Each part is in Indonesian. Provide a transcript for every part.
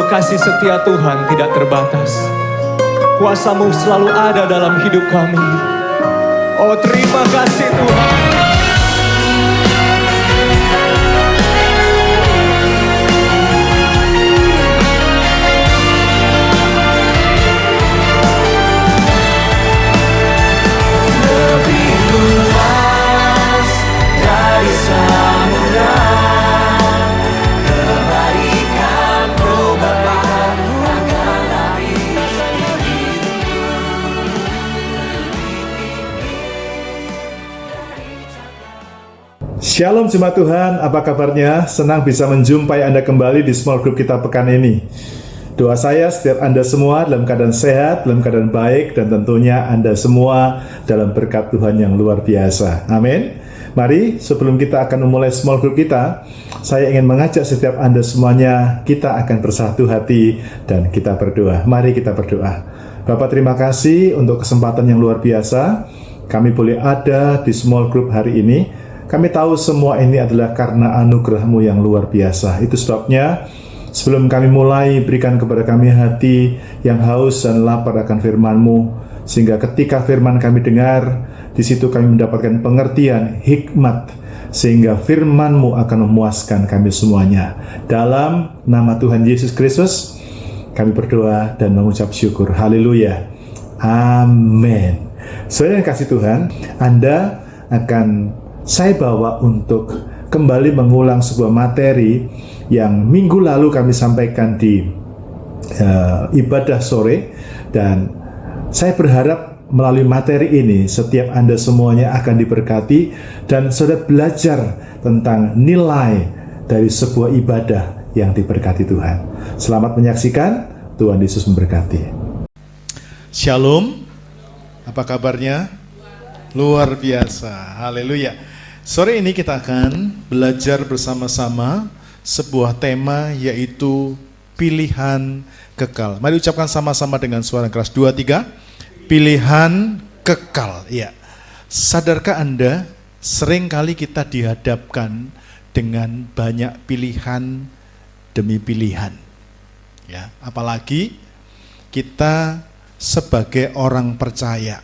kasih setia Tuhan tidak terbatas. Kuasa-Mu selalu ada dalam hidup kami. Oh, terima kasih Tuhan. Lebih luas dari samudra, kebaikan-Mu Bapa akan habis di Shalom Jemaat Tuhan, apa kabarnya? Senang bisa menjumpai Anda kembali di small group kita pekan ini. Doa saya setiap Anda semua dalam keadaan sehat, dalam keadaan baik, dan tentunya Anda semua dalam berkat Tuhan yang luar biasa. Amin. Mari sebelum kita akan memulai small group kita, saya ingin mengajak setiap Anda semuanya, kita akan bersatu hati dan kita berdoa. Mari kita berdoa. Bapak, terima kasih untuk kesempatan yang luar biasa. Kami boleh ada di small group hari ini. Kami tahu semua ini adalah karena anugerah-Mu yang luar biasa. Itu sebabnya sebelum kami mulai, berikan kepada kami hati yang haus dan lapar akan firman-Mu, sehingga ketika firman kami dengar, di situ kami mendapatkan pengertian, hikmat, sehingga firman-Mu akan memuaskan kami semuanya. Dalam nama Tuhan Yesus Kristus, kami berdoa dan mengucap syukur. Haleluya. Amin. Saudara yang kasih Tuhan, Anda akan saya bawa untuk kembali mengulang sebuah materi yang minggu lalu kami sampaikan di ibadah sore, dan saya berharap melalui materi ini setiap Anda semuanya akan diberkati dan saudara belajar tentang nilai dari sebuah ibadah yang diberkati Tuhan. Selamat menyaksikan, Tuhan Yesus memberkati. Shalom, apa kabarnya? Luar biasa, haleluya. Sore ini kita akan belajar bersama-sama sebuah tema, yaitu pilihan kekal. Mari ucapkan sama-sama dengan suara keras. 2, 3. Pilihan kekal. Ya. Sadarkah Anda, seringkali kita dihadapkan dengan banyak pilihan demi pilihan. Ya, apalagi kita sebagai orang percaya.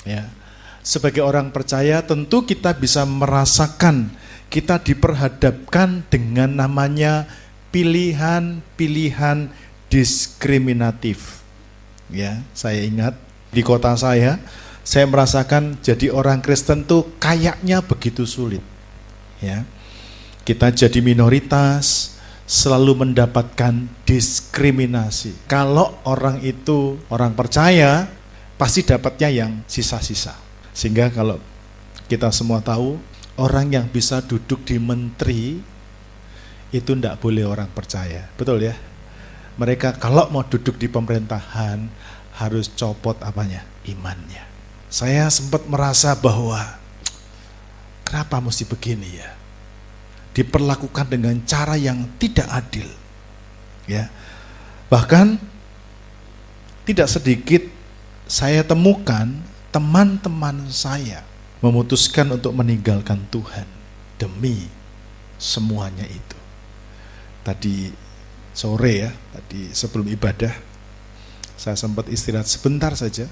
Ya. Sebagai orang percaya tentu kita bisa merasakan kita diperhadapkan dengan namanya pilihan-pilihan diskriminatif. Ya, saya ingat di kota saya merasakan jadi orang Kristen tuh kayaknya begitu sulit. Ya, kita jadi minoritas, selalu mendapatkan diskriminasi. Kalau orang itu orang percaya, pasti dapatnya yang sisa-sisa. Sehingga kalau kita semua tahu, orang yang bisa duduk di menteri itu tidak boleh orang percaya. Betul ya? Mereka kalau mau duduk di pemerintahan harus copot apanya? Imannya. Saya sempat merasa bahwa kenapa mesti begini ya? Diperlakukan dengan cara yang tidak adil. Ya. Bahkan tidak sedikit saya temukan teman-teman saya memutuskan untuk meninggalkan Tuhan demi semuanya itu. Tadi sore ya, tadi sebelum ibadah, saya sempat istirahat sebentar saja.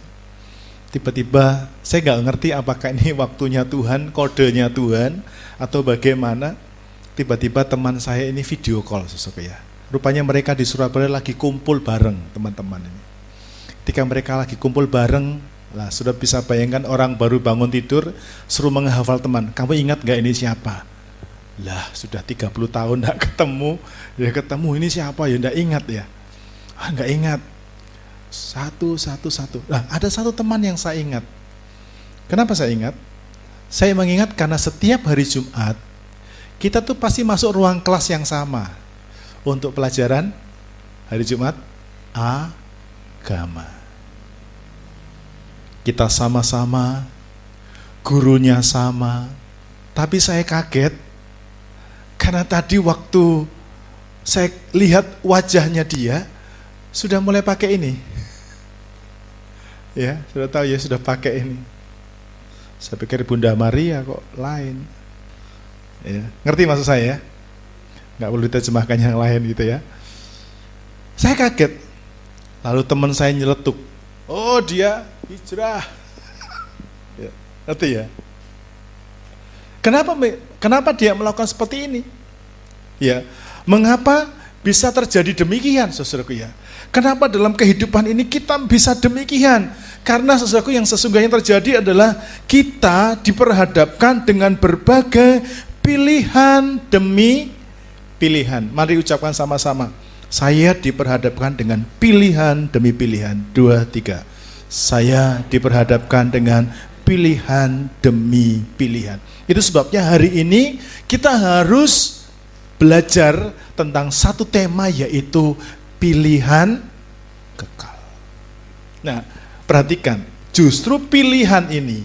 Tiba-tiba saya nggak ngerti apakah ini waktunya Tuhan, kodenya Tuhan, atau bagaimana. Tiba-tiba teman saya ini video call, saudara ya. Rupanya mereka di Surabaya lagi kumpul bareng teman-teman ini. Ketika mereka lagi kumpul bareng, lah, sudah bisa bayangkan orang baru bangun tidur suruh menghafal teman. Kamu ingat gak ini siapa? Lah, sudah 30 tahun gak ketemu. Ya ketemu, ini siapa ya? Gak ingat ya? Gak ingat. Satu. Nah, ada satu teman yang saya ingat. Kenapa saya ingat? Saya mengingat karena setiap hari Jumat kita tuh pasti masuk ruang kelas yang sama untuk pelajaran hari Jumat agama. Kita sama-sama, gurunya sama, tapi saya kaget karena tadi waktu saya lihat wajahnya dia sudah mulai pakai ini. Ya, sudah tahu ya, sudah pakai ini. Saya pikir Bunda Maria kok lain. Ya, ngerti maksud saya ya? Nggak perlu diterjemahkan yang lain gitu ya. Saya kaget. Lalu teman saya nyeletuk, oh dia hijrah. Ya, ngerti ya? Kenapa dia melakukan seperti ini? Ya, mengapa bisa terjadi demikian, saudaraku ya? Kenapa dalam kehidupan ini kita bisa demikian? Karena saudaraku yang sesungguhnya terjadi adalah kita diperhadapkan dengan berbagai pilihan demi pilihan. Mari ucapkan sama-sama. Saya diperhadapkan dengan pilihan demi pilihan. 2, 3. Saya diperhadapkan dengan pilihan demi pilihan. Itu sebabnya hari ini kita harus belajar tentang satu tema, yaitu pilihan kekal. Nah, perhatikan, justru pilihan ini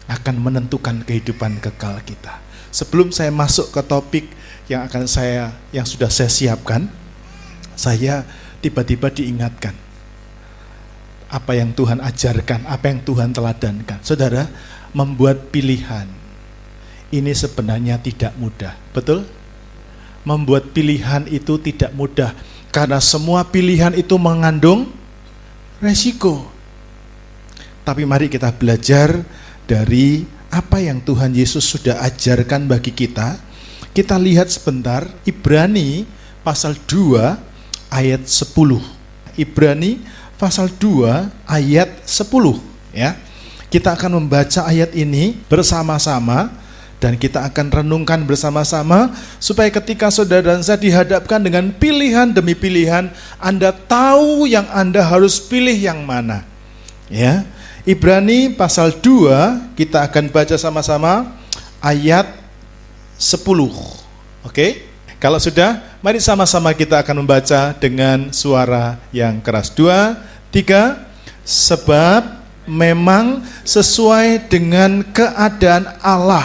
akan menentukan kehidupan kekal kita. Sebelum saya masuk ke topik yang sudah saya siapkan, saya tiba-tiba diingatkan apa yang Tuhan ajarkan, apa yang Tuhan teladankan. Saudara, membuat pilihan ini sebenarnya tidak mudah, betul? Membuat pilihan itu tidak mudah, karena semua pilihan itu mengandung resiko. Tapi mari kita belajar dari apa yang Tuhan Yesus sudah ajarkan bagi kita. Kita lihat sebentar Ibrani pasal 2 ayat 10. Ibrani pasal 2 ayat 10 ya. Kita akan membaca ayat ini bersama-sama dan kita akan renungkan bersama-sama supaya ketika saudara dan saya dihadapkan dengan pilihan demi pilihan, Anda tahu yang Anda harus pilih yang mana. Ya. Ibrani pasal 2 kita akan baca sama-sama ayat 10. Oke? Kalau sudah, mari sama-sama kita akan membaca dengan suara yang keras. 2, 3. Sebab memang sesuai dengan keadaan Allah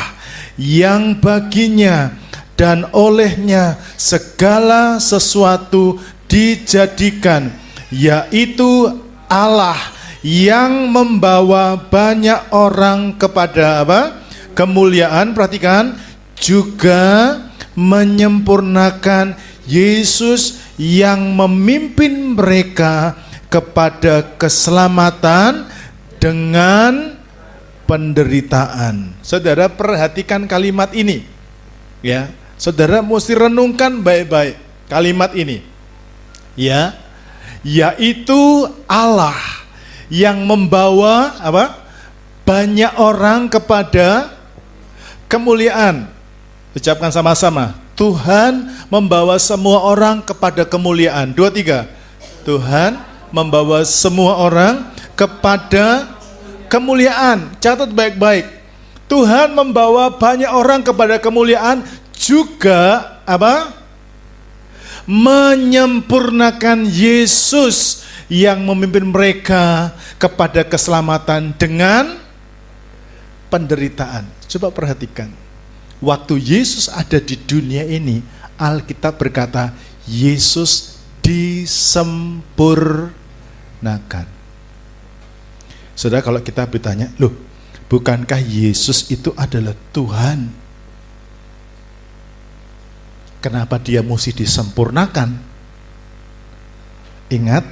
yang baginya dan olehnya segala sesuatu dijadikan, yaitu Allah yang membawa banyak orang kepada apa? Kemuliaan. Perhatikan, juga menyempurnakan Yesus yang memimpin mereka kepada keselamatan dengan penderitaan. Saudara perhatikan kalimat ini. Ya, saudara mesti renungkan baik-baik kalimat ini. Ya, yaitu Allah yang membawa apa? Banyak orang kepada kemuliaan. Ucapkan sama-sama. Tuhan membawa semua orang kepada kemuliaan. 2, 3. Tuhan membawa semua orang kepada kemuliaan. Catat baik-baik. Tuhan membawa banyak orang kepada kemuliaan, juga apa? Menyempurnakan Yesus yang memimpin mereka kepada keselamatan dengan penderitaan. Coba perhatikan. Waktu Yesus ada di dunia ini, Alkitab berkata, Yesus disempurnakan. Saudara, kalau kita bertanya, loh, bukankah Yesus itu adalah Tuhan? Kenapa dia mesti disempurnakan? Ingat,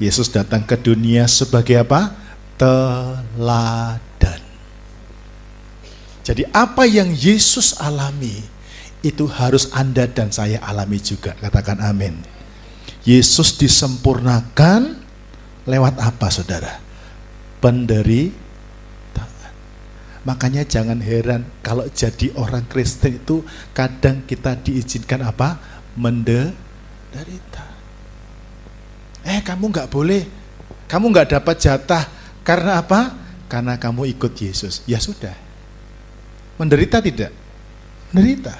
Yesus datang ke dunia sebagai apa? Teladan. Jadi apa yang Yesus alami, itu harus Anda dan saya alami juga. Katakan amin. Yesus disempurnakan lewat apa, saudara? Penderitaan. Makanya jangan heran kalau jadi orang Kristen itu kadang kita diizinkan apa? Menderita. Kamu gak boleh, kamu gak dapat jatah. Karena apa? Karena kamu ikut Yesus. Ya sudah. Menderita tidak? Menderita.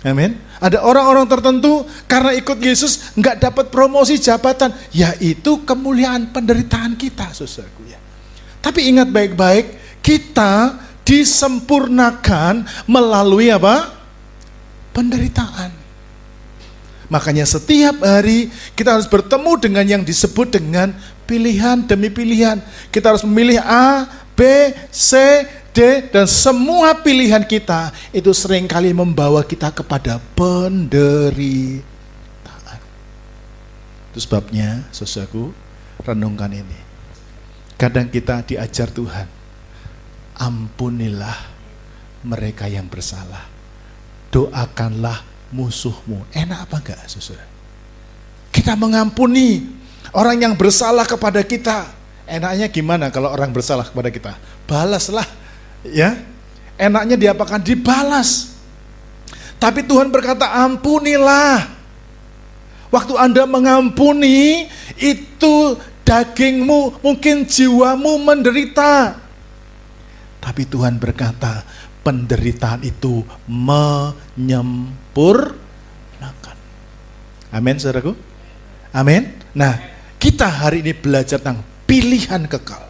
Amin. Ada orang-orang tertentu karena ikut Yesus nggak dapat promosi jabatan, yaitu kemuliaan penderitaan kita, saudaraku ya. Tapi ingat baik-baik, kita disempurnakan melalui apa? Penderitaan. Makanya setiap hari kita harus bertemu dengan yang disebut dengan pilihan demi pilihan. Kita harus memilih A, B, C, D, dan semua pilihan kita itu seringkali membawa kita kepada penderitaan. Itu sebabnya, saudaraku, renungkan ini. Kadang kita diajar Tuhan, ampunilah mereka yang bersalah, doakanlah musuhmu. Enak apa enggak, saudara? Kita mengampuni orang yang bersalah kepada kita. Enaknya gimana kalau orang bersalah kepada kita? Balaslah, ya. Enaknya diapakan? Dibalas. Tapi Tuhan berkata, ampunilah. Waktu Anda mengampuni, itu dagingmu, mungkin jiwamu menderita. Tapi Tuhan berkata, penderitaan itu menyempurnakan. Amin, saudaraku? Amin. Nah, kita hari ini belajar tentang pilihan kekal.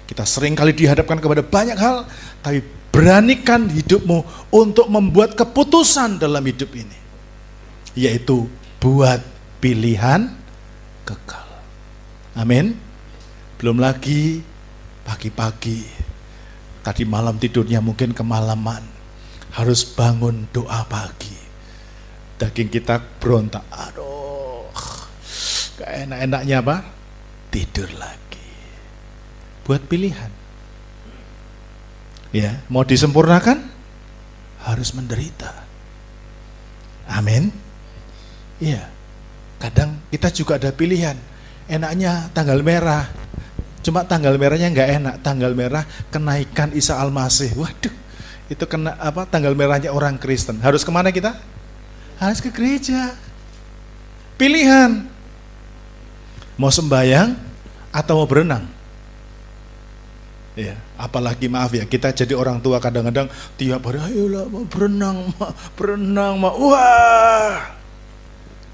Kita sering kali dihadapkan kepada banyak hal, tapi beranikan hidupmu untuk membuat keputusan dalam hidup ini, yaitu buat pilihan kekal. Amin. Belum lagi pagi-pagi, tadi malam tidurnya mungkin kemalaman, harus bangun doa pagi. Daging kita berontak, aduh, gak enak-enaknya apa? Tidur lagi. Buat pilihan. Ya, mau disempurnakan harus menderita. Amin. Iya. Kadang kita juga ada pilihan. Enaknya tanggal merah. Cuma tanggal merahnya nggak enak. Tanggal merah kenaikan Isa Al-Masih. Waduh, itu kena apa? Tanggal merahnya orang Kristen. Harus kemana kita? Harus ke gereja. Pilihan. Mau sembahyang atau mau berenang? Ya, apalagi maaf ya, kita jadi orang tua kadang-kadang tiap hari, ayolah mau berenang, wah,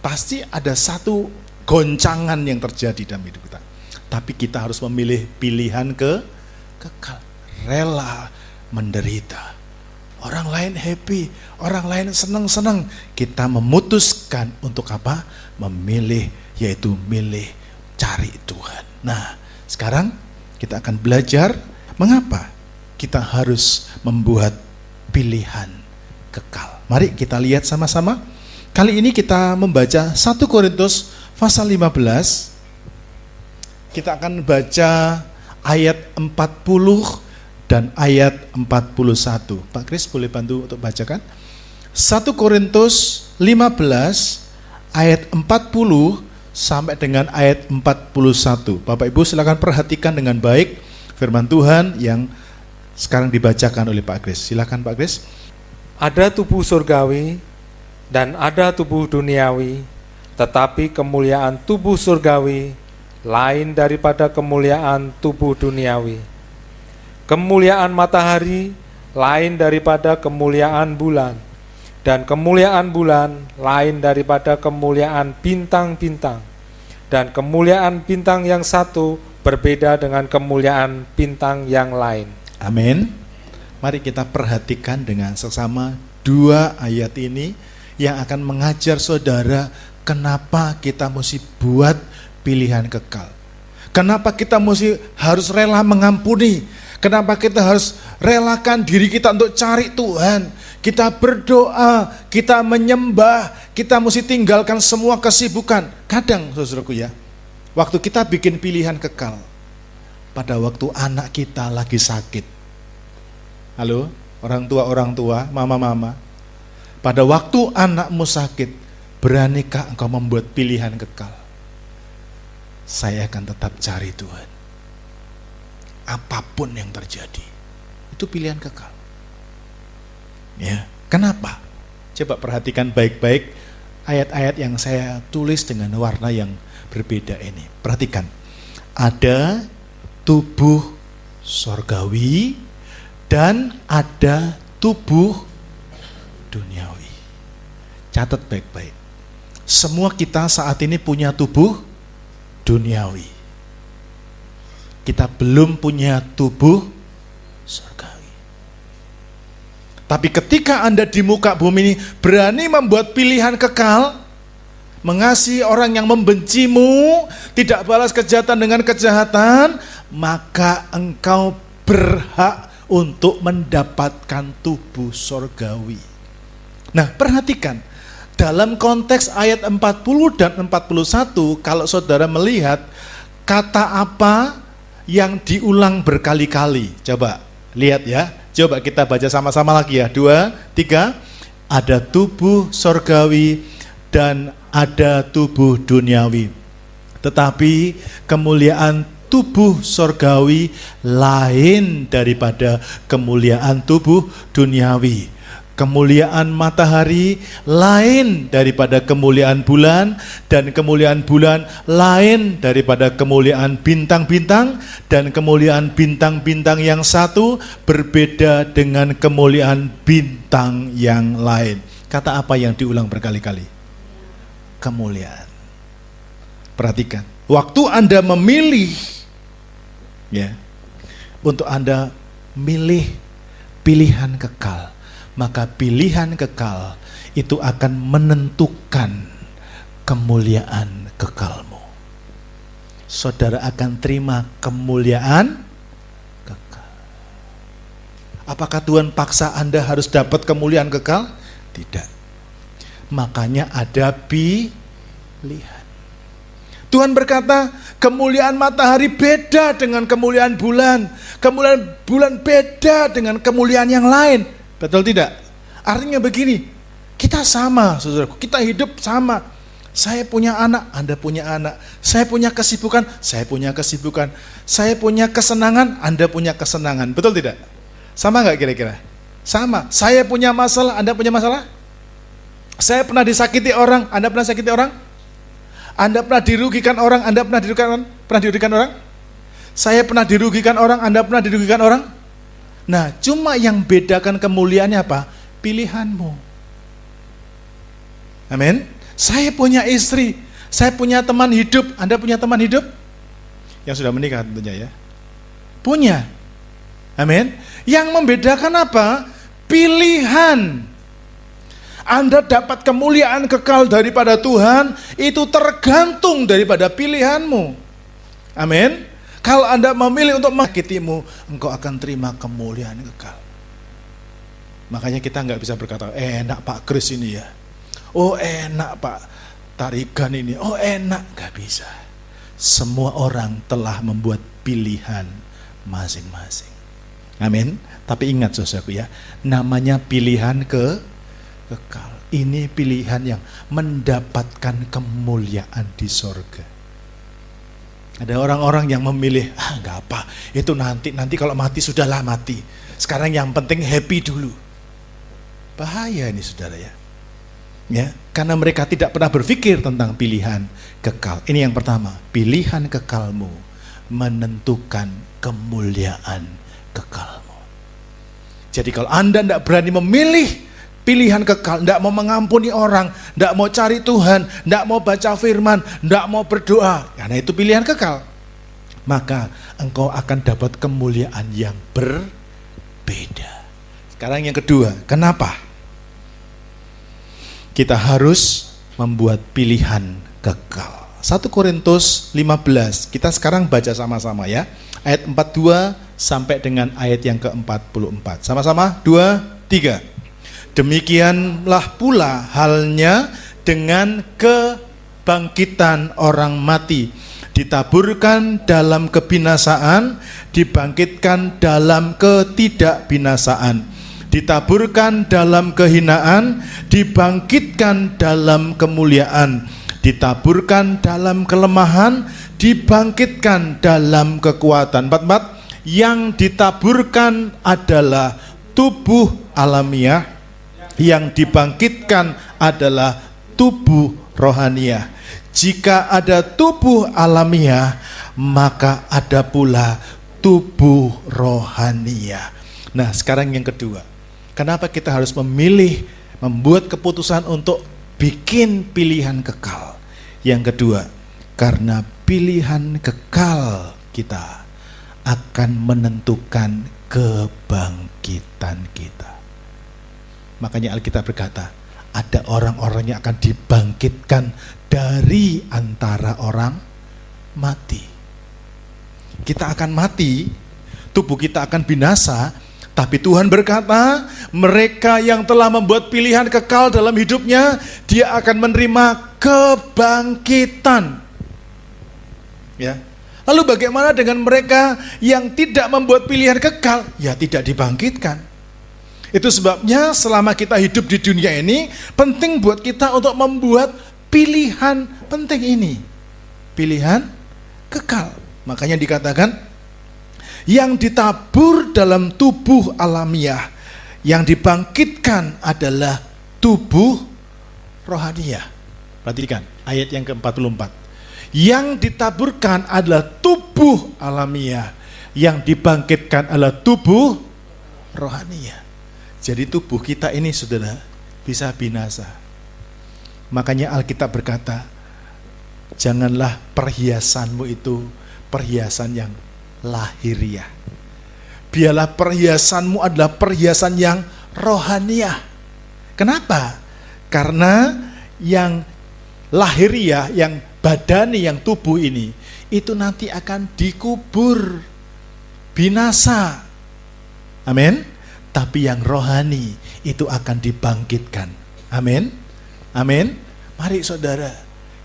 pasti ada satu goncangan yang terjadi dalam hidup kita. Tapi kita harus memilih pilihan kekal, rela menderita. Orang lain happy, orang lain senang-senang. Kita memutuskan untuk apa? Memilih, yaitu milih cari Tuhan. Nah, sekarang kita akan belajar mengapa kita harus membuat pilihan kekal. Mari kita lihat sama-sama. Kali ini kita membaca 1 Korintus pasal 15. Kita akan baca ayat 40 dan ayat 41. Pak Kris boleh bantu untuk bacakan? 1 Korintus 15 ayat 40 sampai dengan ayat 41. Bapak Ibu silakan perhatikan dengan baik firman Tuhan yang sekarang dibacakan oleh Pak Kris. Silakan Pak Kris. Ada tubuh surgawi dan ada tubuh duniawi, tetapi kemuliaan tubuh surgawi lain daripada kemuliaan tubuh duniawi. Kemuliaan matahari lain daripada kemuliaan bulan, dan kemuliaan bulan lain daripada kemuliaan bintang-bintang, dan kemuliaan bintang yang satu berbeda dengan kemuliaan bintang yang lain. Amin. Mari kita perhatikan dengan seksama dua ayat ini yang akan mengajar saudara kenapa kita mesti buat pilihan kekal. Kenapa kita mesti harus rela mengampuni. Kenapa kita harus relakan diri kita untuk cari Tuhan. Kita berdoa, kita menyembah, kita mesti tinggalkan semua kesibukan. Kadang saudaraku ya, waktu kita bikin pilihan kekal, pada waktu anak kita lagi sakit. Halo, orang tua, mama-mama. Pada waktu anakmu sakit, beranikah engkau membuat pilihan kekal? Saya akan tetap cari Tuhan. Apapun yang terjadi, itu pilihan kekal. Ya, kenapa? Coba perhatikan baik-baik ayat-ayat yang saya tulis dengan warna yang berbeda ini. Perhatikan. Ada tubuh sorgawi dan ada tubuh duniawi. Catat baik-baik. Semua kita saat ini punya tubuh duniawi. Kita belum punya tubuh surgawi. Tapi ketika Anda di muka bumi ini berani membuat pilihan kekal, mengasihi orang yang membencimu, tidak balas kejahatan dengan kejahatan, maka engkau berhak untuk mendapatkan tubuh surgawi. Nah, perhatikan, Dalam konteks ayat 40 dan 41, kalau saudara melihat kata apa yang diulang berkali-kali. Coba lihat ya. Coba kita baca sama-sama lagi ya. 2, 3. Ada tubuh sorgawi dan ada tubuh duniawi. Tetapi kemuliaan tubuh sorgawi lain daripada kemuliaan tubuh duniawi. Kemuliaan matahari lain daripada kemuliaan bulan, dan kemuliaan bulan lain daripada kemuliaan bintang-bintang, dan kemuliaan bintang-bintang yang satu berbeda dengan kemuliaan bintang yang lain. Kata apa yang diulang berkali-kali? Kemuliaan. Perhatikan, waktu Anda memilih, ya, untuk Anda milih pilihan kekal, maka pilihan kekal itu akan menentukan kemuliaan kekalmu. Saudara akan terima kemuliaan kekal. Apakah Tuhan paksa Anda harus dapat kemuliaan kekal? Tidak. Makanya ada pilihan. Tuhan berkata, kemuliaan matahari beda dengan kemuliaan bulan. Kemuliaan bulan beda dengan kemuliaan yang lain. Betul tidak? Artinya begini, kita sama, saudaraku, kita hidup sama. Saya punya anak, Anda punya anak. Saya punya kesibukan, saya punya kesibukan. Saya punya kesenangan, Anda punya kesenangan. Betul tidak? Sama nggak kira-kira? Sama. Saya punya masalah, Anda punya masalah? Saya pernah disakiti orang, Anda pernah sakiti orang? Anda pernah dirugikan orang, Anda pernah dirugikan orang? Saya pernah dirugikan orang, Anda pernah dirugikan orang? Nah, cuma yang bedakan kemuliaannya apa? Pilihanmu. Amin. Saya punya istri, saya punya teman hidup, Anda punya teman hidup? Yang sudah menikah tentunya ya. Punya. Amin. Yang membedakan apa? Pilihan. Anda dapat kemuliaan kekal daripada Tuhan, itu tergantung daripada pilihanmu. Amin. Kalau Anda memilih untuk menyakitimu, engkau akan terima kemuliaan kekal. Makanya kita nggak bisa berkata, enak Pak Kris ini ya. Oh enak Pak Tarigan ini. Oh enak, nggak bisa. Semua orang telah membuat pilihan masing-masing. Amin. Tapi ingat saudaraku ya, namanya pilihan kekal. Ini pilihan yang mendapatkan kemuliaan di sorga. Ada orang-orang yang memilih, nggak apa, itu nanti kalau mati sudahlah mati. Sekarang yang penting happy dulu. Bahaya ini saudara ya. Ya, karena mereka tidak pernah berpikir tentang pilihan kekal. Ini yang pertama, pilihan kekalmu menentukan kemuliaan kekalmu. Jadi kalau Anda tidak berani memilih pilihan kekal, tidak mau mengampuni orang, tidak mau cari Tuhan, tidak mau baca firman, tidak mau berdoa, karena itu pilihan kekal, maka engkau akan dapat kemuliaan yang berbeda. Sekarang yang kedua, kenapa kita harus membuat pilihan kekal? 1 Korintus 15, kita sekarang baca sama-sama ya, ayat 42 sampai dengan ayat yang ke-44. Sama-sama, 2, 3. Demikianlah pula halnya dengan kebangkitan orang mati. Ditaburkan dalam kebinasaan, dibangkitkan dalam ketidakbinasaan. Ditaburkan dalam kehinaan, dibangkitkan dalam kemuliaan. Ditaburkan dalam kelemahan, dibangkitkan dalam kekuatan. 44. Yang ditaburkan adalah tubuh alamiah, yang dibangkitkan adalah tubuh rohaniah. Jika ada tubuh alamiah, maka ada pula tubuh rohaniah. Nah, sekarang yang kedua. Kenapa kita harus membuat keputusan untuk bikin pilihan kekal? Yang kedua, karena pilihan kekal kita akan menentukan kebangkitan kita. Makanya Alkitab berkata, ada orang-orang yang akan dibangkitkan dari antara orang mati. Kita akan mati, tubuh kita akan binasa, Tapi Tuhan berkata, mereka yang telah membuat pilihan kekal dalam hidupnya, dia akan menerima kebangkitan. Ya. Lalu bagaimana dengan mereka yang tidak membuat pilihan kekal? Ya tidak dibangkitkan. Itu sebabnya selama kita hidup di dunia ini, penting buat kita untuk membuat pilihan penting ini. Pilihan kekal. Makanya dikatakan, yang ditabur dalam tubuh alamiah, yang dibangkitkan adalah tubuh rohaniah. Perhatikan ayat yang ke-44. Yang ditaburkan adalah tubuh alamiah, yang dibangkitkan adalah tubuh rohaniah. Jadi tubuh kita ini, saudara, bisa binasa. Makanya Alkitab berkata, janganlah perhiasanmu itu perhiasan yang lahiriah. Biarlah perhiasanmu adalah perhiasan yang rohaniah. Kenapa? Karena yang lahiriah, yang badani, yang tubuh ini, itu nanti akan dikubur, binasa. Amin. Tapi yang rohani itu akan dibangkitkan. Amin. Amin. Mari saudara,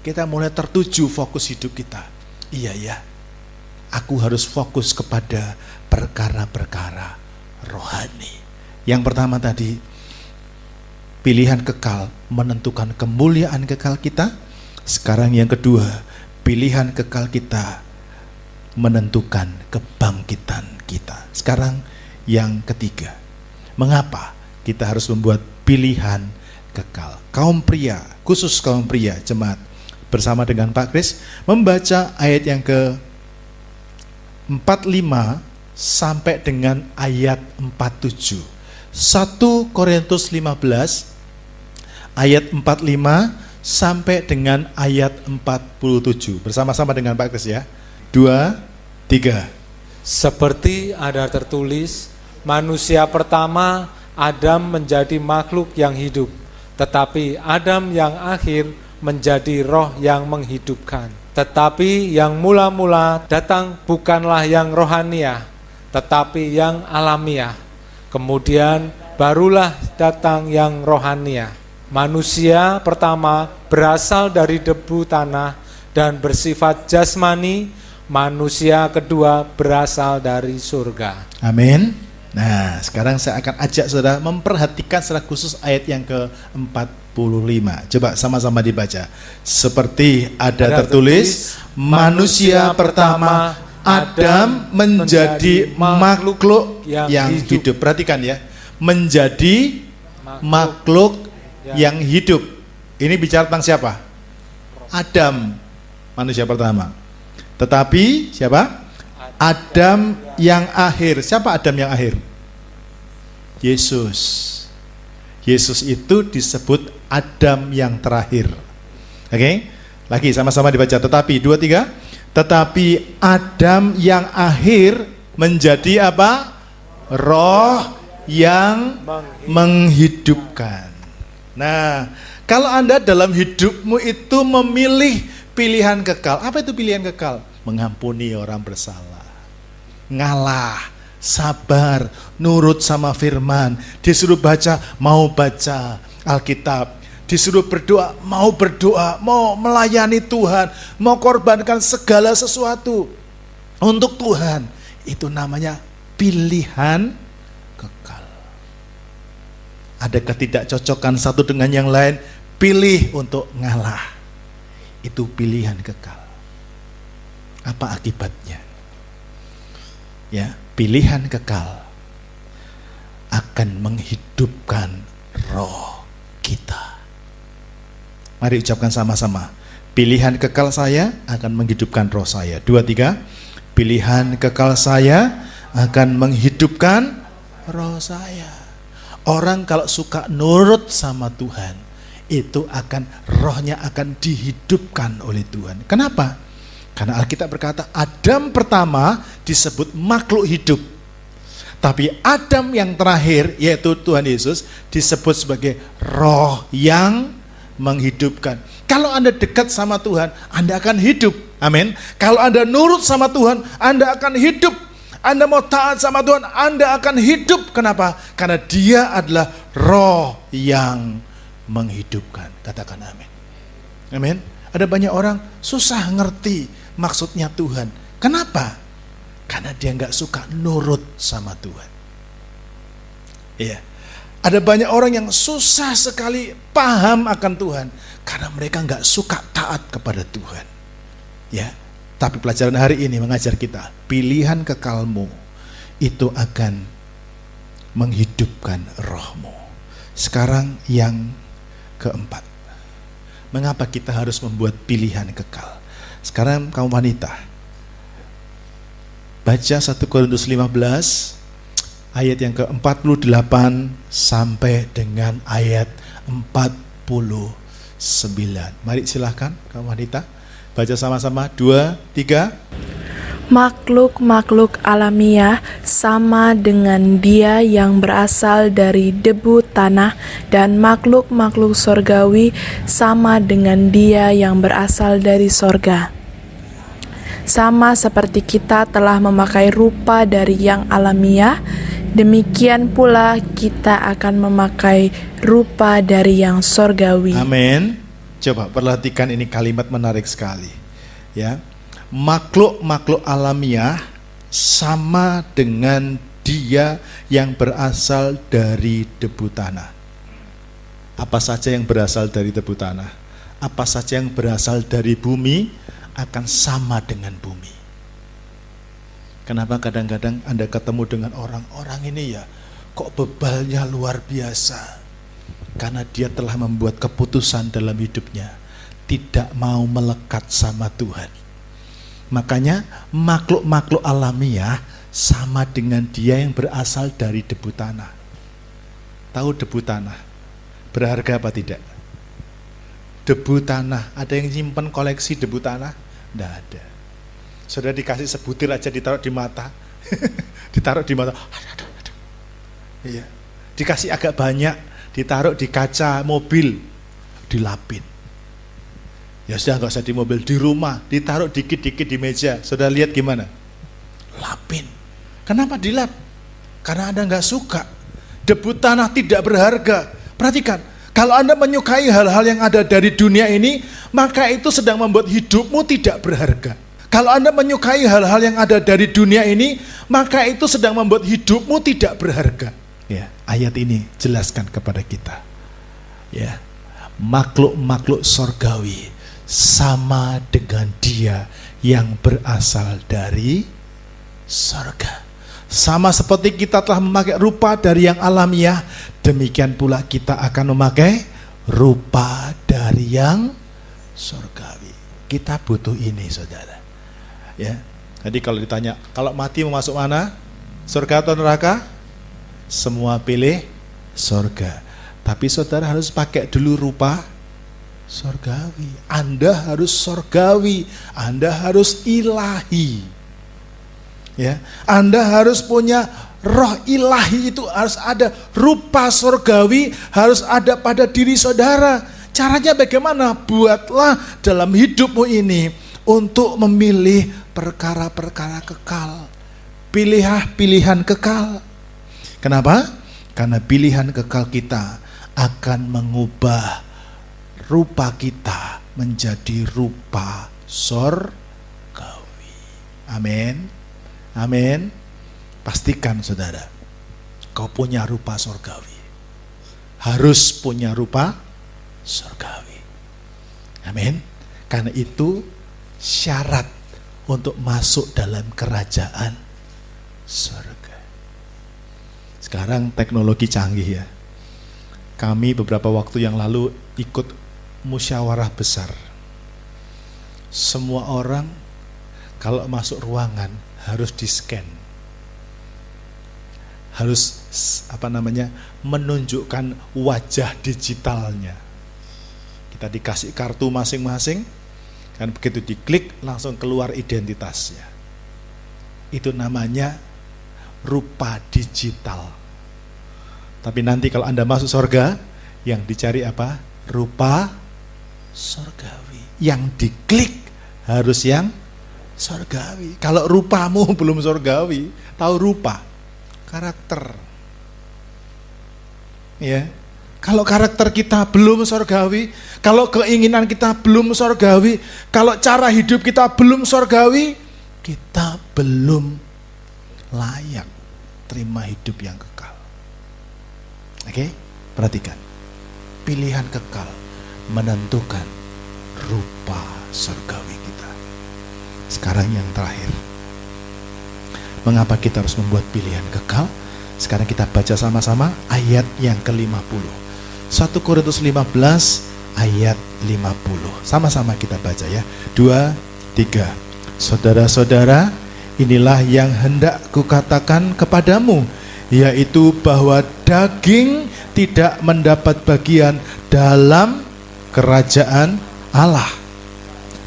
kita mulai tertuju fokus hidup kita. Iya ya, aku harus fokus kepada perkara-perkara rohani. Yang pertama tadi, pilihan kekal menentukan kemuliaan kekal kita. Sekarang yang kedua, pilihan kekal kita menentukan kebangkitan kita. Sekarang yang ketiga, mengapa kita harus membuat pilihan kekal? Kaum pria, khusus kaum pria, jemaat, bersama dengan Pak Kris, membaca ayat yang ke-45 sampai dengan ayat 47. 1 Korintus 15 ayat 45 sampai dengan ayat 47. Bersama-sama dengan Pak Kris ya. 2, 3. Seperti ada tertulis, manusia pertama Adam menjadi makhluk yang hidup, tetapi Adam yang akhir menjadi roh yang menghidupkan. Tetapi yang mula-mula datang bukanlah yang rohaniah, tetapi yang alamiah. Kemudian barulah datang yang rohaniah. Manusia pertama berasal dari debu tanah dan bersifat jasmani, manusia kedua berasal dari surga. Amin. Nah, sekarang saya akan ajak saudara memperhatikan secara khusus ayat yang ke-45. Coba sama-sama dibaca. Seperti ada tertulis, manusia pertama Adam menjadi makhluk yang hidup. Perhatikan ya, menjadi makhluk yang hidup. Ini bicara tentang siapa? Adam, manusia pertama. Tetapi siapa? Adam yang akhir. Siapa Adam yang akhir? Yesus. Yesus itu disebut Adam yang terakhir. Oke? Lagi sama-sama dibaca. Tetapi 2, 3. Tetapi Adam yang akhir menjadi apa? Roh yang menghidupkan. Nah, kalau Anda dalam hidupmu itu memilih pilihan kekal. Apa itu pilihan kekal? Mengampuni orang bersalah, ngalah, sabar, nurut sama firman. Disuruh baca, mau baca Alkitab. Disuruh berdoa, mau melayani Tuhan, mau korbankan segala sesuatu untuk Tuhan. Itu namanya pilihan kekal. Ada ketidakcocokan satu dengan yang lain, pilih untuk ngalah. Itu pilihan kekal. Apa akibatnya? Ya, pilihan kekal akan menghidupkan roh kita. Mari ucapkan sama-sama. Pilihan kekal saya akan menghidupkan roh saya. 2, 3. Pilihan kekal saya akan menghidupkan roh saya. Orang kalau suka nurut sama Tuhan, itu akan rohnya akan dihidupkan oleh Tuhan. Kenapa? Karena Alkitab berkata Adam pertama disebut makhluk hidup. Tapi Adam yang terakhir, yaitu Tuhan Yesus, disebut sebagai roh yang menghidupkan. Kalau Anda dekat sama Tuhan, Anda akan hidup. Amin. Kalau Anda nurut sama Tuhan, Anda akan hidup. Anda mau taat sama Tuhan, Anda akan hidup. Kenapa? Karena Dia adalah roh yang menghidupkan. Katakan amin. Amin. Ada banyak orang susah ngerti maksudnya Tuhan. Kenapa? Karena dia nggak suka nurut sama Tuhan. Iya. Ada banyak orang yang susah sekali paham akan Tuhan karena mereka nggak suka taat kepada Tuhan. Ya. Tapi pelajaran hari ini mengajar kita, pilihan kekalmu itu akan menghidupkan rohmu. Sekarang yang keempat, mengapa kita harus membuat pilihan kekal? Sekarang kaum wanita, baca 1 Korintus 15 ayat yang ke-48 sampai dengan ayat 49. Mari silahkan kaum wanita, baca sama-sama, 2, 3. Makhluk-makhluk alamiah sama dengan Dia yang berasal dari debu tanah, dan makhluk-makhluk sorgawi sama dengan Dia yang berasal dari sorga. Sama seperti kita telah memakai rupa dari yang alamiah, demikian pula kita akan memakai rupa dari yang sorgawi. Amin. Coba perhatikan, ini kalimat menarik sekali. Ya. Makhluk-makhluk alamiah sama dengan Dia yang berasal dari debu tanah. Apa saja yang berasal dari debu tanah, apa saja yang berasal dari bumi akan sama dengan bumi. Kenapa kadang-kadang Anda ketemu dengan orang ini ya, kok bebalnya luar biasa? Karena dia telah membuat keputusan dalam hidupnya, tidak mau melekat sama Tuhan. Makanya makhluk-makhluk alamiah sama dengan dia yang berasal dari debu tanah. Tahu debu tanah berharga apa tidak? Debu tanah, ada yang nyimpen koleksi debu tanah? Tidak ada. Sudah dikasih sebutir aja ditaruh di mata. Ditaruh di mata. Aduh. Iya. Dikasih agak banyak, ditaruh di kaca mobil, dilapin. Ya sudah, nggak usah di mobil, di rumah, ditaruh dikit-dikit di meja. Sudah lihat gimana? Lapin. Kenapa dilap? Karena Anda nggak suka. Debu tanah tidak berharga. Perhatikan, kalau Anda menyukai hal-hal yang ada dari dunia ini, maka itu sedang membuat hidupmu tidak berharga. Kalau Anda menyukai hal-hal yang ada dari dunia ini, maka itu sedang membuat hidupmu tidak berharga. Ya, ayat ini jelaskan kepada kita. Ya, makhluk-makhluk sorgawi sama dengan Dia yang berasal dari sorga. Sama seperti kita telah memakai rupa dari yang alamiah, demikian pula kita akan memakai rupa dari yang sorgawi. Kita butuh ini, saudara. Ya, jadi kalau ditanya, kalau mati mau masuk mana? Surga atau neraka? Semua pilih surga. Tapi saudara harus pakai dulu rupa surgawi. Anda harus surgawi, Anda harus ilahi. Ya, Anda harus punya roh ilahi, itu harus ada, rupa surgawi harus ada pada diri saudara. Caranya bagaimana? Buatlah dalam hidupmu ini untuk memilih perkara-perkara kekal. Pilihlah pilihan kekal. Kenapa? Karena pilihan kekal kita akan mengubah rupa kita menjadi rupa sorgawi. Amin. Amin. Pastikan saudara, kau punya rupa sorgawi. Harus punya rupa sorgawi. Amin. Karena itu syarat untuk masuk dalam kerajaan surga. Sekarang teknologi canggih ya. Kami beberapa waktu yang lalu ikut musyawarah besar. Semua orang kalau masuk ruangan harus di-scan. Harus menunjukkan wajah digitalnya. Kita dikasih kartu masing-masing, kan begitu diklik langsung keluar identitasnya. Itu namanya rupa digital. Tapi nanti kalau Anda masuk surga, yang dicari apa? Rupa surgawi. Yang diklik harus yang Sorgawi. Kalau rupamu belum sorgawi, tahu rupa, karakter. Ya. Kalau karakter kita belum sorgawi, kalau keinginan kita belum sorgawi, kalau cara hidup kita belum sorgawi, kita belum layak terima hidup yang kekal. Oke, perhatikan. Pilihan kekal menentukan rupa sorgawi kita. Sekarang yang terakhir. Mengapa kita harus membuat pilihan kekal? Sekarang kita baca sama-sama ayat yang ke-50. 1 Korintus 15 ayat 50. Sama-sama kita baca ya. 2, 3. Saudara-saudara, inilah yang hendak kukatakan kepadamu, yaitu bahwa daging tidak mendapat bagian dalam kerajaan Allah,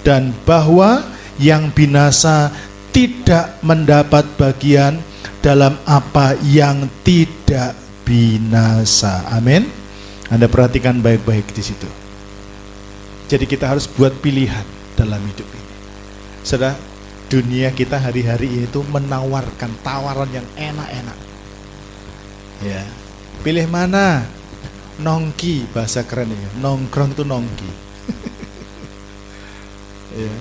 dan bahwa yang binasa tidak mendapat bagian dalam apa yang tidak binasa. Amin. Anda perhatikan baik-baik di situ. Jadi kita harus buat pilihan dalam hidup ini. Saudara, dunia kita hari-hari ini itu menawarkan tawaran yang enak-enak. Ya, pilih mana? Nongki, bahasa keren ya. Nongkrong itu nongki. Ya.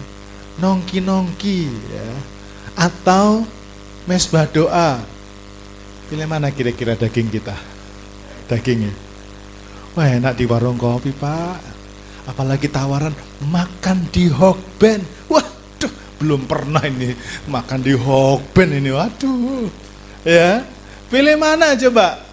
Nongki ya. Atau mesbah doa. Pilih mana kira-kira daging kita? Dagingnya. Wah, enak di warung kopi, Pak. Apalagi tawaran makan di Hokben. Waduh, belum pernah ini makan di Hokben ini. Waduh. Ya. Pilih mana coba?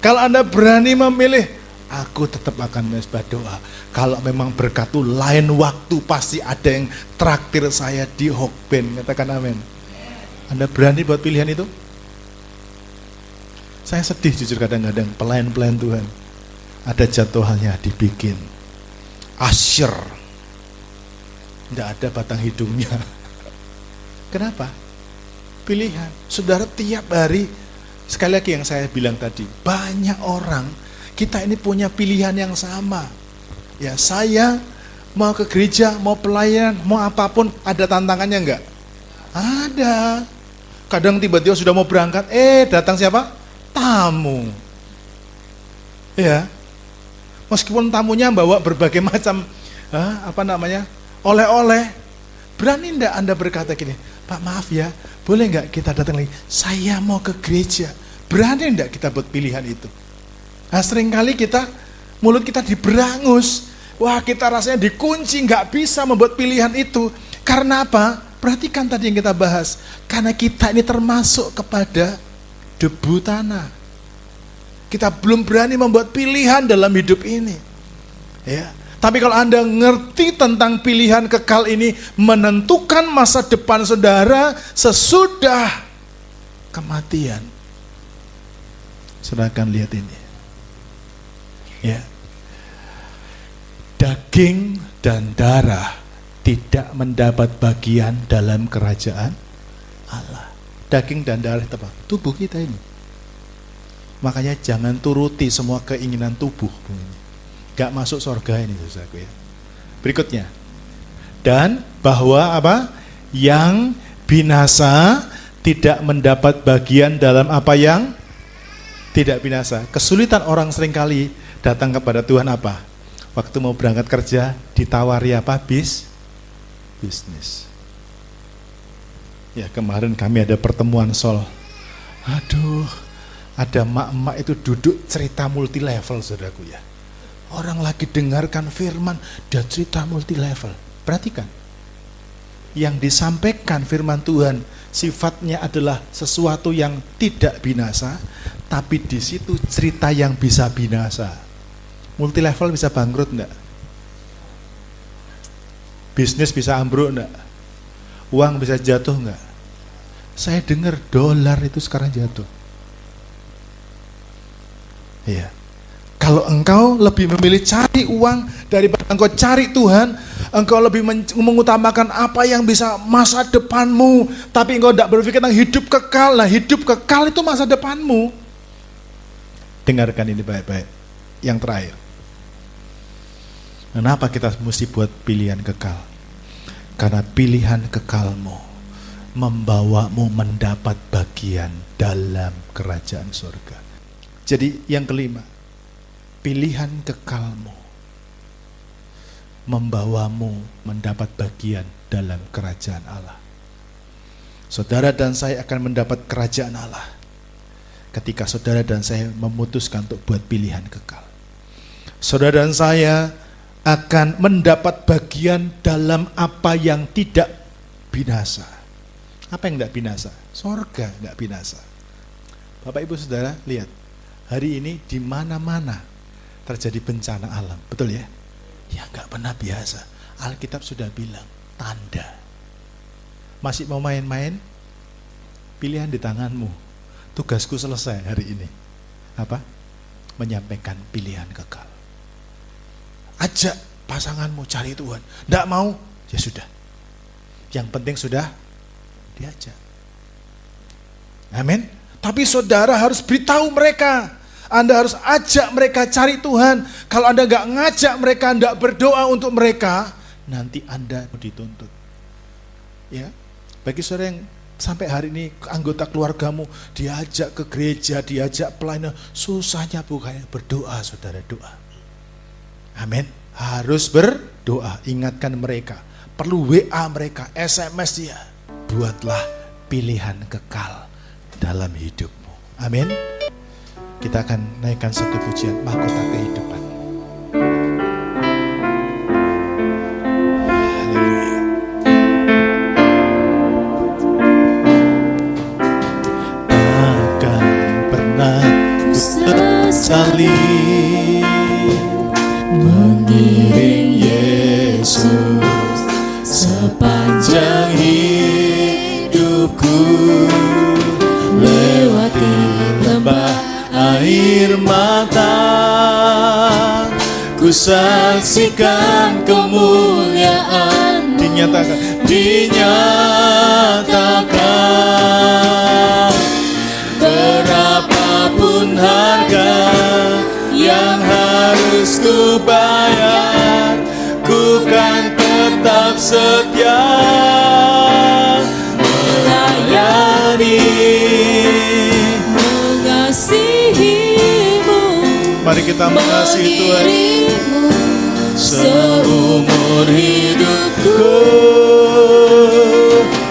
Kalau Anda berani memilih, aku tetap akan mesbah doa. Kalau memang berkatu lain waktu pasti ada yang traktir saya di Hokben. Katakan amin. Anda berani buat pilihan itu? Saya sedih jujur kadang-kadang pelayan-pelayan Tuhan. Ada jadwalnya dibikin asyir, tidak ada batang hidungnya. Kenapa? Pilihan. Saudara, tiap hari, sekali lagi yang saya bilang tadi, banyak orang, kita ini punya pilihan yang sama. Ya, saya mau ke gereja, mau pelayan, mau apapun, ada tantangannya enggak? Ada. Kadang tiba-tiba sudah mau berangkat, datang siapa? Tamu. Ya. Meskipun tamunya bawa berbagai macam oleh-oleh, berani enggak Anda berkata gini, Pak maaf ya, boleh enggak kita datang lagi? Saya mau ke gereja. Berani enggak kita buat pilihan itu? Nah, seringkali mulut kita diberangus. Wah, kita rasanya dikunci, enggak bisa membuat pilihan itu. Karena apa? Perhatikan tadi yang kita bahas. Karena kita ini termasuk kepada debu tanah. Kita belum berani membuat pilihan dalam hidup ini. Ya. Tapi kalau Anda ngerti tentang pilihan kekal ini menentukan masa depan saudara sesudah kematian. Saudara akan lihat ini. Ya. Daging dan darah tidak mendapat bagian dalam kerajaan Allah. Daging dan darah itu apa? Tubuh kita ini. Makanya jangan turuti semua keinginan tubuh. Gak masuk surga ini saudaraku ya. Berikutnya. Dan bahwa apa? Yang binasa tidak mendapat bagian dalam apa yang tidak binasa. Kesulitan orang seringkali datang kepada Tuhan apa? Waktu mau berangkat kerja ditawari apa? Bisnis. Ya, kemarin kami ada pertemuan Sol. Aduh, ada mak-mak itu duduk cerita multi level saudaraku ya. Orang lagi dengarkan firman, dia cerita multi level. Perhatikan. Yang disampaikan firman Tuhan sifatnya adalah sesuatu yang tidak binasa, tapi di situ cerita yang bisa binasa. Multi level bisa bangkrut enggak? Bisnis bisa ambruk enggak? Uang bisa jatuh enggak? Saya dengar dolar itu sekarang jatuh. Iya. Kalau engkau lebih memilih cari uang daripada engkau cari Tuhan, engkau lebih mengutamakan apa yang bisa masa depanmu, tapi engkau tidak berpikir tentang hidup kekal. Nah, hidup kekal itu masa depanmu. Dengarkan ini baik-baik. Yang terakhir. Kenapa kita mesti buat pilihan kekal? Karena pilihan kekalmu membawamu mendapat bagian dalam kerajaan surga. Jadi yang kelima, pilihan kekalmu membawamu mendapat bagian dalam kerajaan Allah. Saudara dan saya akan mendapat kerajaan Allah ketika saudara dan saya memutuskan untuk buat pilihan kekal. Saudara dan saya akan mendapat bagian dalam apa yang tidak binasa. Apa yang tidak binasa? Sorga tidak binasa. Bapak Ibu Saudara, lihat, hari ini di mana-mana terjadi bencana alam, betul ya? Ya nggak pernah biasa. Alkitab sudah bilang, tanda. Masih mau main-main? Pilihan di tanganmu. Tugasku selesai hari ini. Apa? Menyampaikan pilihan kekal. Ajak pasanganmu cari Tuhan. Tidak mau, ya sudah. Yang penting sudah diajak. Amin. Tapi saudara harus beritahu mereka. Anda harus ajak mereka cari Tuhan. Kalau Anda nggak ngajak mereka, nggak berdoa untuk mereka, nanti Anda dituntut. Ya, bagi saudara yang sampai hari ini anggota keluargamu diajak ke gereja, diajak pelayanan, susahnya bukannya berdoa, saudara, doa. Amin. Harus berdoa. Ingatkan mereka. Perlu WA mereka, SMS dia. Buatlah pilihan kekal dalam hidupmu. Amin. Kita akan naikkan satu pujian, mahkota kehidupan. Haleluya. Takkan pernah ku sesali mengiring Yesus sepanjang hidupku, lewati lembah air mata, ku saksikan kemuliaan dinyatakan, berapapun harga yang harus ku bayar, ku kan tetap setia melayani, mengasihimu. Mari kita mengasihi Tuhan seumur hidupku.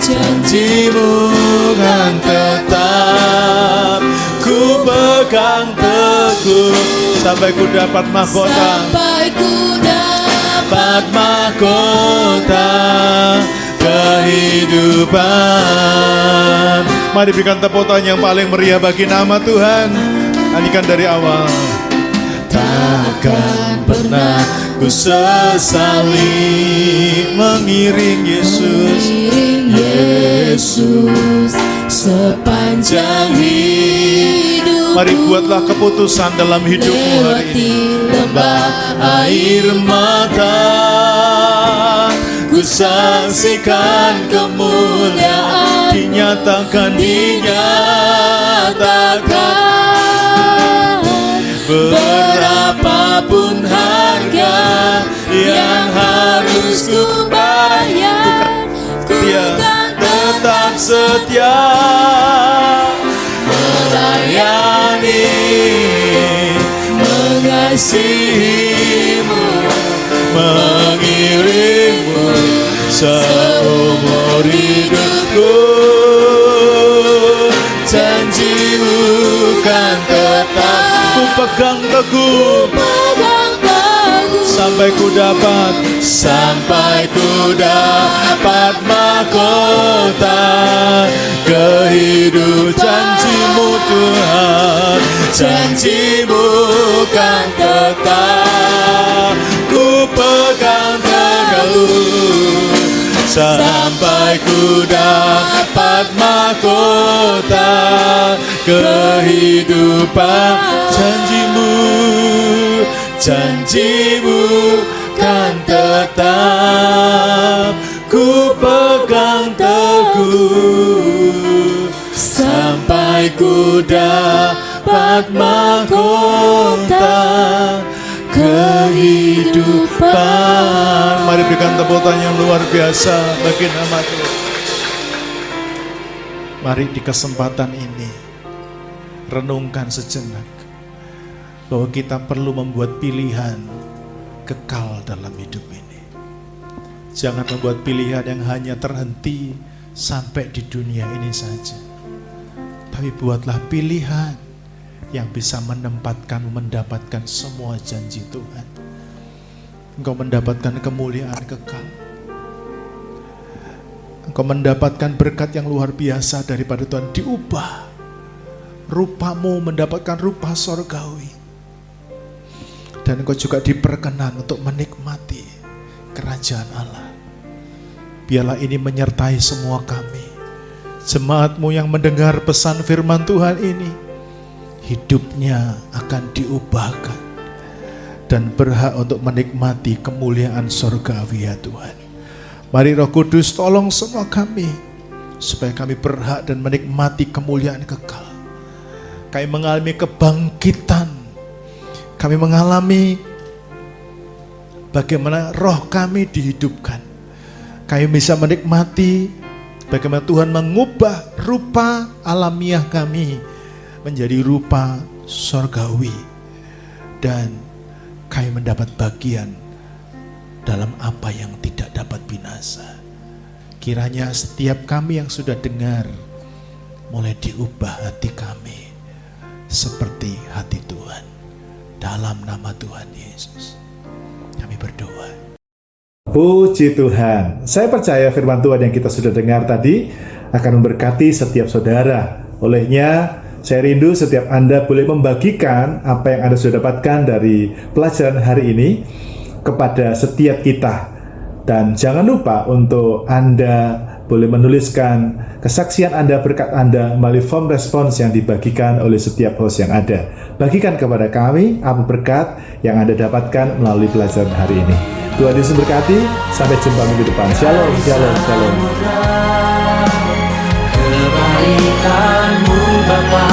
Janjimu kan tetap ku pegang teguh sampai ku dapat mahkota, sampai ku dapat mahkota kehidupan. Mari berikan tepuk tangan yang paling meriah bagi nama Tuhan. Nyanyikan dari awal. Takkan pernah ku sesali mengiring Yesus sepanjang hidup. Mari buatlah keputusan dalam hidupmu hari ini. Lembah air mata, ku saksikan kemuliaan dinyatakan. Berapapun harga yang harus ku bayar, ku kan tetap setia melayani, mengasihimu, mengiringmu seumur hidupku. Janjimu kan tetap ku pegang teguh, sampai ku dapat mahkota kehidupan. Janjimu Tuhan, janjimu kan tetap ku pegang teguh, sampai ku dapat mahkota kehidupan. Janjimu kan tetap ku pegang teguh, sampai ku dapat mahkota kehidupan. Mari berikan tepuk tangan yang luar biasa bagi nama Tuhan. Mari di kesempatan ini renungkan sejenak bahwa kita perlu membuat pilihan kekal dalam hidup ini. Jangan membuat pilihan yang hanya terhenti sampai di dunia ini saja. Tapi buatlah pilihan yang bisa mendapatkan semua janji Tuhan. Engkau mendapatkan kemuliaan kekal. Engkau mendapatkan berkat yang luar biasa daripada Tuhan. Diubah rupamu mendapatkan rupa sorgawi. Dan engkau juga diperkenan untuk menikmati kerajaan Allah. Biarlah ini menyertai semua kami, jemaatmu yang mendengar pesan firman Tuhan ini, hidupnya akan diubahkan dan berhak untuk menikmati kemuliaan sorgawi ya Tuhan. Mari Roh Kudus tolong semua kami, supaya kami berhak dan menikmati kemuliaan kekal. Kami mengalami kebangkitan, kami mengalami bagaimana roh kami dihidupkan. Kami bisa menikmati bagaimana Tuhan mengubah rupa alamiah kami menjadi rupa sorgawi. Dan kami mendapat bagian dalam apa yang tidak dapat binasa. Kiranya setiap kami yang sudah dengar mulai diubah hati kami seperti hati Tuhan. Dalam nama Tuhan Yesus kami berdoa. Puji Tuhan. Saya percaya firman Tuhan yang kita sudah dengar tadi akan memberkati setiap saudara. Olehnya saya rindu setiap Anda boleh membagikan apa yang Anda sudah dapatkan dari pelajaran hari ini kepada setiap kita. Dan jangan lupa untuk Anda boleh menuliskan kesaksian Anda, berkat Anda melalui form respons yang dibagikan oleh setiap host yang ada. Bagikan kepada kami apa berkat yang Anda dapatkan melalui pelajaran hari ini. Tuhan Yesus berkati. Sampai jumpa minggu depan. Shalom, shalom, shalom. Kebaikanmu Bapa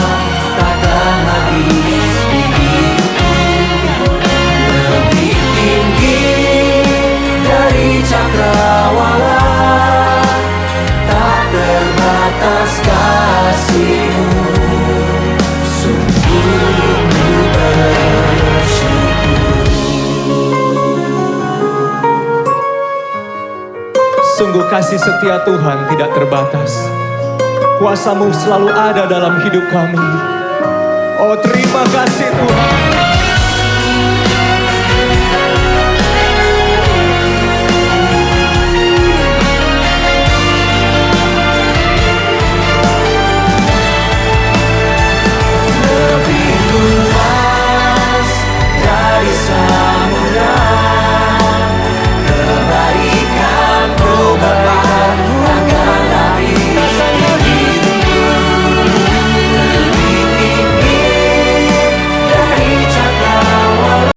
takkan habis di hidupku, lebih tinggi dari cakrawala, tak terbatas kasih-Mu, sungguh ku bersyukur. Sungguh kasih setia Tuhan tidak terbatas. Kuasa-Mu selalu ada dalam hidup kami. Oh, terima kasih Tuhan.